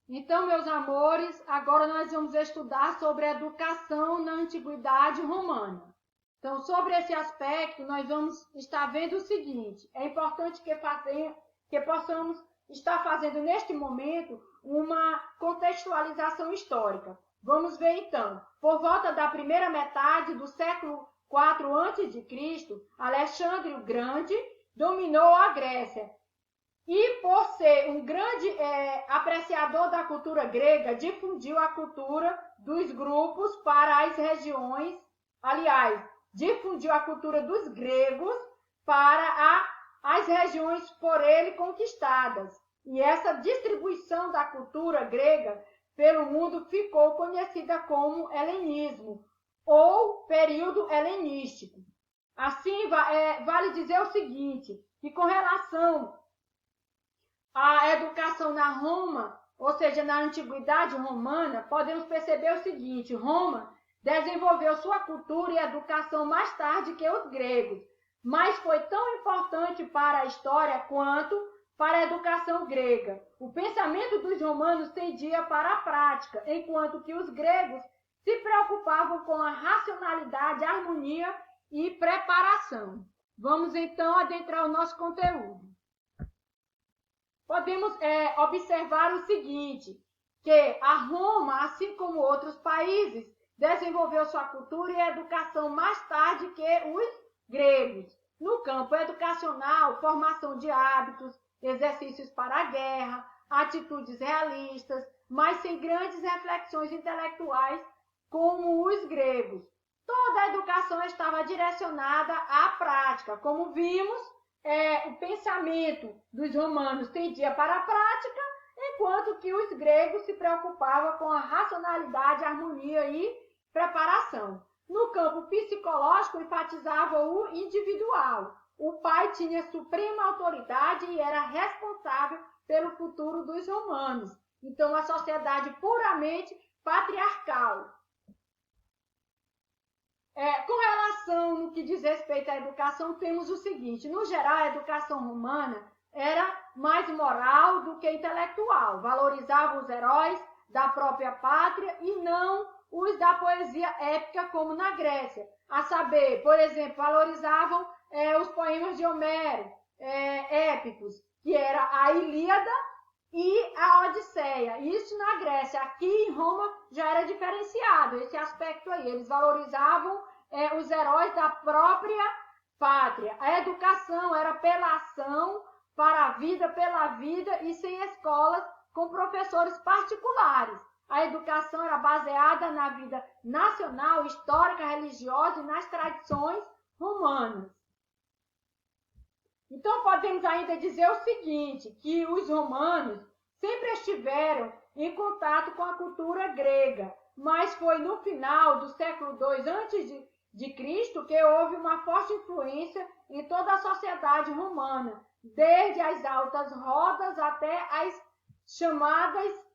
Então, meus amores, agora nós vamos estudar sobre a educação na Antiguidade Romana. Então, sobre esse aspecto, nós vamos estar vendo o seguinte: é importante que possamos estar fazendo neste momento uma contextualização histórica. Vamos ver então, por volta da primeira metade do século IV a.C., Alexandre o Grande dominou a Grécia. E por ser um grande apreciador da cultura grega, difundiu a cultura dos grupos para as regiões, aliás, difundiu a cultura dos gregos para as regiões por ele conquistadas. E essa distribuição da cultura grega pelo mundo ficou conhecida como helenismo, ou período helenístico. Assim, vale dizer o seguinte, que com relação à educação na Roma, ou seja, na Antiguidade Romana, podemos perceber o seguinte: Roma desenvolveu sua cultura e educação mais tarde que os gregos, mas foi tão importante para a história quanto para a educação grega. O pensamento dos romanos tendia para a prática, enquanto que os gregos se preocupavam com a racionalidade, harmonia e preparação. Vamos então adentrar o nosso conteúdo. Podemos observar o seguinte, que a Roma, assim como outros países, desenvolveu sua cultura e educação mais tarde que os gregos. No campo educacional, formação de hábitos, exercícios para a guerra, atitudes realistas, mas sem grandes reflexões intelectuais como os gregos. Toda a educação estava direcionada à prática. Como vimos, o pensamento dos romanos tendia para a prática, enquanto que os gregos se preocupavam com a racionalidade, harmonia e preparação. No campo psicológico, enfatizava o individual. O pai tinha suprema autoridade e era responsável pelo futuro dos romanos. Então, a sociedade puramente patriarcal. Com relação no que diz respeito à educação, temos o seguinte: no geral, a educação romana era mais moral do que intelectual, valorizava os heróis da própria pátria e não os da poesia épica como na Grécia. A saber, por exemplo, valorizavam os poemas de Homero, épicos, que era a Ilíada e a Odisseia. Isso na Grécia. Aqui em Roma já era diferenciado esse aspecto aí. Eles valorizavam os heróis da própria pátria. A educação era pela ação, para a vida, pela vida e sem escolas com professores particulares. A educação era baseada na vida nacional, histórica, religiosa e nas tradições romanas. Então, podemos ainda dizer o seguinte, que os romanos sempre estiveram em contato com a cultura grega, mas foi no final do século II a.C. que houve uma forte influência em toda a sociedade romana, desde as altas rodas até as chamadas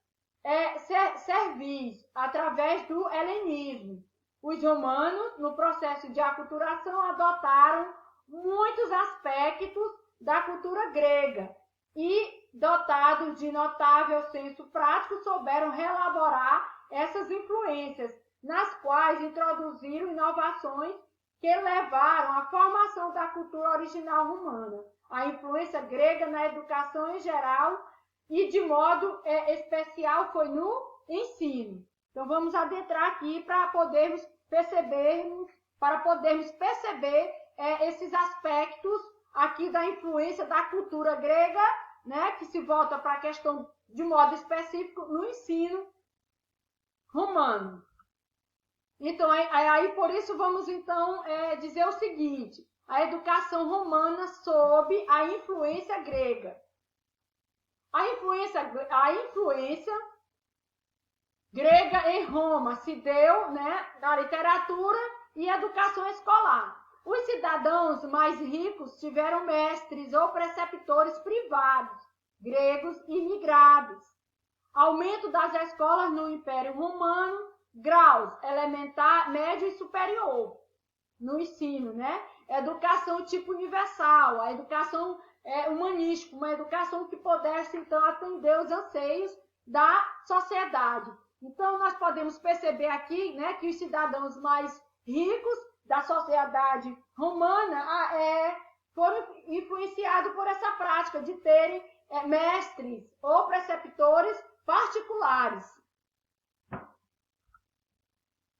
servis, através do helenismo. Os romanos, no processo de aculturação, adotaram muitos aspectos da cultura grega e, dotados de notável senso prático, souberam reelaborar essas influências, nas quais introduziram inovações que levaram à formação da cultura original romana. A influência grega na educação em geral e, de modo especial, foi no ensino. Então, vamos adentrar aqui para podermos perceber esses aspectos aqui da influência da cultura grega, né, que se volta para a questão, de modo específico, no ensino romano. Então, aí por isso vamos então dizer o seguinte: a educação romana sob a influência grega. A influência grega em Roma se deu, né, na literatura e educação escolar. Os cidadãos mais ricos tiveram mestres ou preceptores privados, gregos imigrados. Aumento das escolas no Império Romano, graus elementar, médio e superior no ensino, né? Educação tipo universal, a educação humanística, uma educação que pudesse então atender os anseios da sociedade. Então, nós podemos perceber aqui, né, que os cidadãos mais ricos da sociedade romana foram influenciados por essa prática de terem mestres ou preceptores particulares.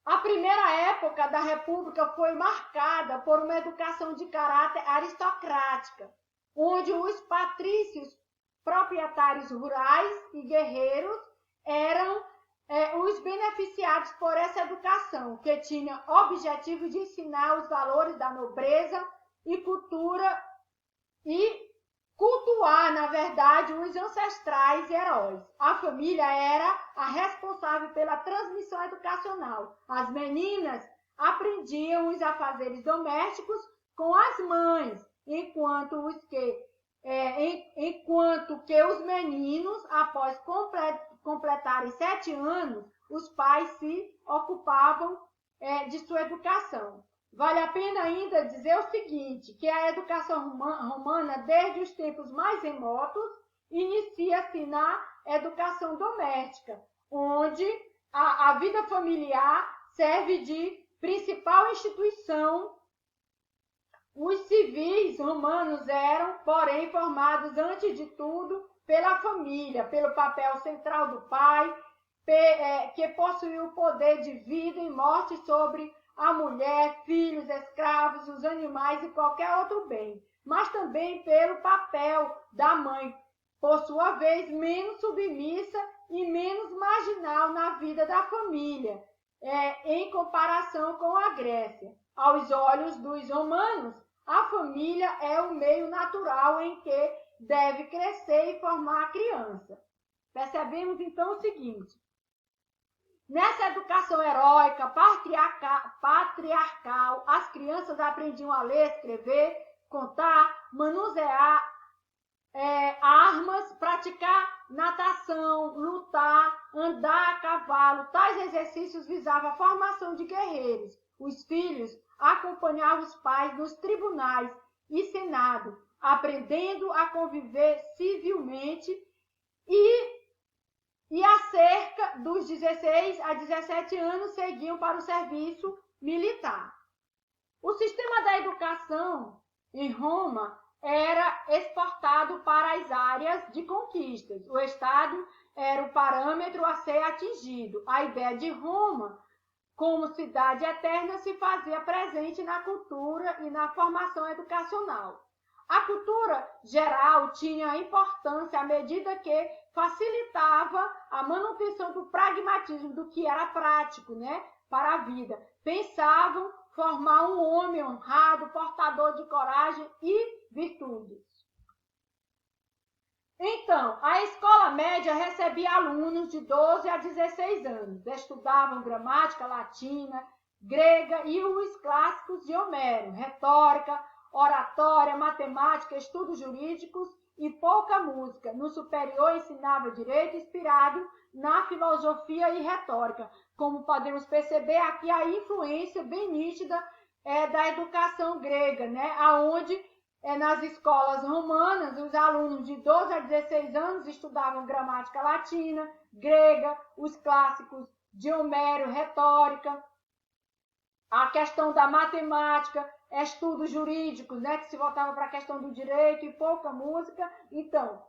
A primeira época da República foi marcada por uma educação de caráter aristocrática, onde os patrícios proprietários rurais e guerreiros eram os beneficiados por essa educação, que tinha objetivo de ensinar os valores da nobreza e cultura e cultuar, na verdade, os ancestrais heróis. A família era a responsável pela transmissão educacional. As meninas aprendiam os afazeres domésticos com as mães, enquanto que os meninos, após completarem 7 anos, os pais se ocupavam de sua educação. Vale a pena ainda dizer o seguinte, que a educação romana, desde os tempos mais remotos, inicia-se na educação doméstica, onde a vida familiar serve de principal instituição. Os civis romanos eram, porém, formados antes de tudo pela família, pelo papel central do pai, que possuía o poder de vida e morte sobre a mulher, filhos, escravos, os animais e qualquer outro bem, mas também pelo papel da mãe, por sua vez, menos submissa e menos marginal na vida da família, em comparação com a Grécia. Aos olhos dos romanos, a família é o meio natural em que deve crescer e formar a criança. Percebemos então o seguinte: nessa educação heróica, patriarcal, as crianças aprendiam a ler, escrever, contar, manusear armas, praticar natação, lutar, andar a cavalo. Tais exercícios visavam a formação de guerreiros. Os filhos acompanhavam os pais nos tribunais e senado, aprendendo a conviver civilmente e acerca dos 16 a 17 anos seguiam para o serviço militar. O sistema da educação em Roma era exportado para as áreas de conquistas. O Estado era o parâmetro a ser atingido. A ideia de Roma como cidade eterna se fazia presente na cultura e na formação educacional. A cultura geral tinha importância à medida que facilitava a manutenção do pragmatismo, do que era prático, né, para a vida. Pensavam formar um homem honrado, portador de coragem e virtudes. Então, a escola média recebia alunos de 12 a 16 anos. Estudavam gramática latina, grega e os clássicos de Homero, retórica, oratória, matemática, estudos jurídicos e pouca música. No superior ensinava direito inspirado na filosofia e retórica. Como podemos perceber aqui a influência bem nítida da educação grega, né? Aonde nas escolas romanas os alunos de 12 a 16 anos estudavam gramática latina, grega, os clássicos de Homero, retórica, a questão da matemática, estudos jurídicos, né, que se voltava para a questão do direito e pouca música. Então,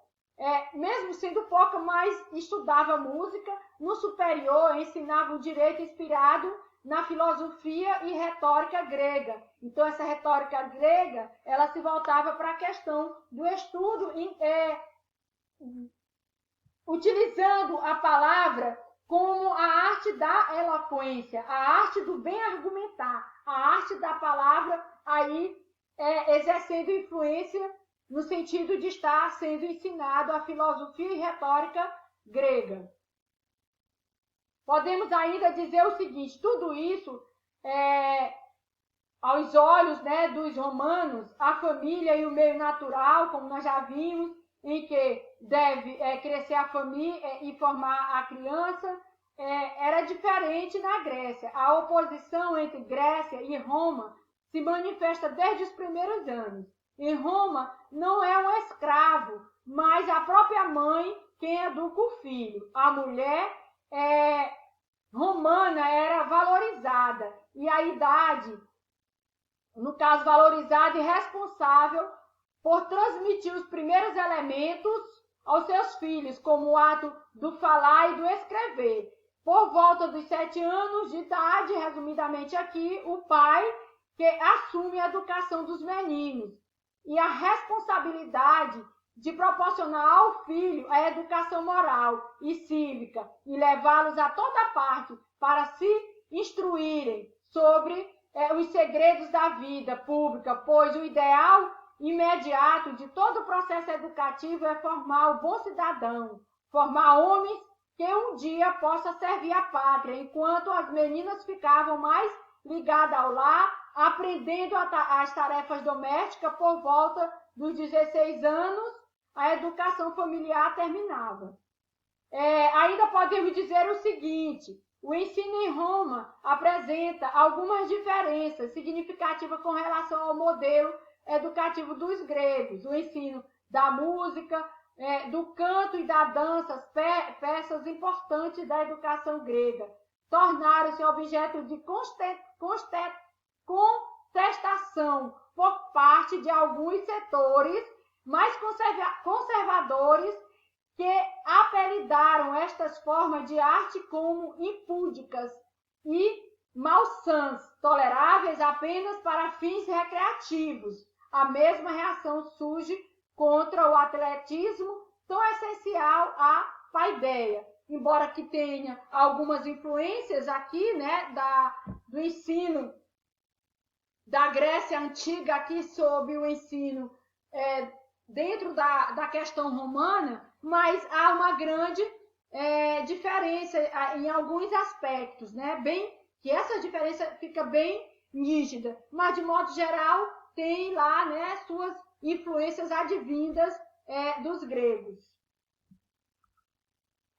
mesmo sendo pouca, mas estudava música. No superior, ensinava o direito inspirado na filosofia e retórica grega. Então, essa retórica grega, ela se voltava para a questão do estudo, utilizando a palavra como a arte da eloquência, a arte do bem argumentar, a arte da palavra aí exercendo influência no sentido de estar sendo ensinado a filosofia e retórica grega. Podemos ainda dizer o seguinte: tudo isso, aos olhos, né, dos romanos, a família e o meio natural, como nós já vimos, em que deve crescer a família e formar a criança, era diferente na Grécia. A oposição entre Grécia e Roma se manifesta desde os primeiros anos. Em Roma, não é um escravo, mas a própria mãe quem educa o filho. A mulher romana era valorizada, e a idade, no caso, valorizada e responsável por transmitir os primeiros elementos aos seus filhos, como o ato do falar e do escrever. Por volta dos 7 anos de idade, resumidamente aqui, o pai que assume a educação dos meninos e a responsabilidade de proporcionar ao filho a educação moral e cívica e levá-los a toda parte para se instruírem sobre os segredos da vida pública, pois o ideal imediato de todo o processo educativo é formar o bom cidadão, formar homens que um dia possa servir a pátria, enquanto as meninas ficavam mais ligadas ao lar, aprendendo as tarefas domésticas. Por volta dos 16 anos, a educação familiar terminava. Ainda podemos dizer o seguinte: o ensino em Roma apresenta algumas diferenças significativas com relação ao modelo educativo dos gregos. O ensino da música, do canto e da dança, peças importantes da educação grega, tornaram-se objeto de contestação por parte de alguns setores mais conservadores, que apelidaram estas formas de arte como impúdicas e malsãs, toleráveis apenas para fins recreativos. A mesma reação surge contra o atletismo, tão essencial à paideia. Embora que tenha algumas influências aqui, né, do ensino da Grécia Antiga aqui sob o ensino dentro da questão romana, mas há uma grande diferença em alguns aspectos, né? Que essa diferença fica bem nítida, mas de modo geral tem lá, né, suas influências advindas dos gregos.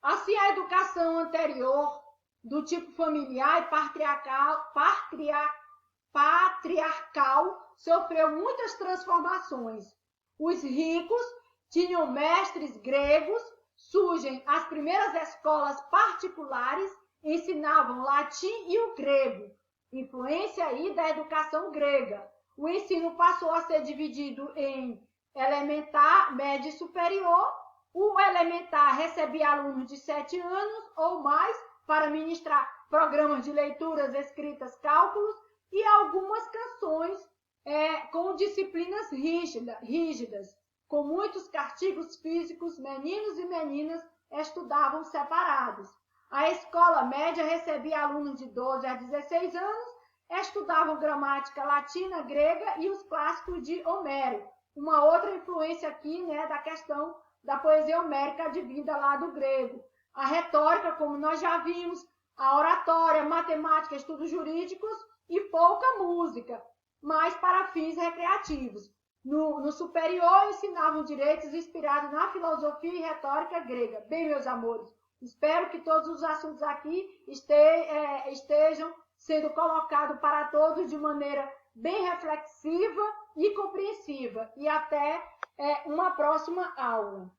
Assim, a educação anterior do tipo familiar e patriarcal sofreu muitas transformações. Os ricos tinham mestres gregos, surgem as primeiras escolas particulares, ensinavam latim e o grego, influência aí da educação grega. O ensino passou a ser dividido em elementar, médio e superior. O elementar recebia alunos de 7 anos ou mais para ministrar programas de leituras, escritas, cálculos e algumas canções com disciplinas rígidas. Com muitos castigos físicos, meninos e meninas estudavam separados. A escola média recebia alunos de 12 a 16 anos, estudavam gramática latina, grega e os clássicos de Homero. Uma outra influência aqui, né, da questão da poesia homérica advinda lá do grego. A retórica, como nós já vimos, a oratória, matemática, estudos jurídicos e pouca música, mas para fins recreativos. No superior, ensinavam direitos inspirados na filosofia e retórica grega. Bem, meus amores, espero que todos os assuntos aqui estejam sendo colocados para todos de maneira bem reflexiva e compreensiva. E até uma próxima aula.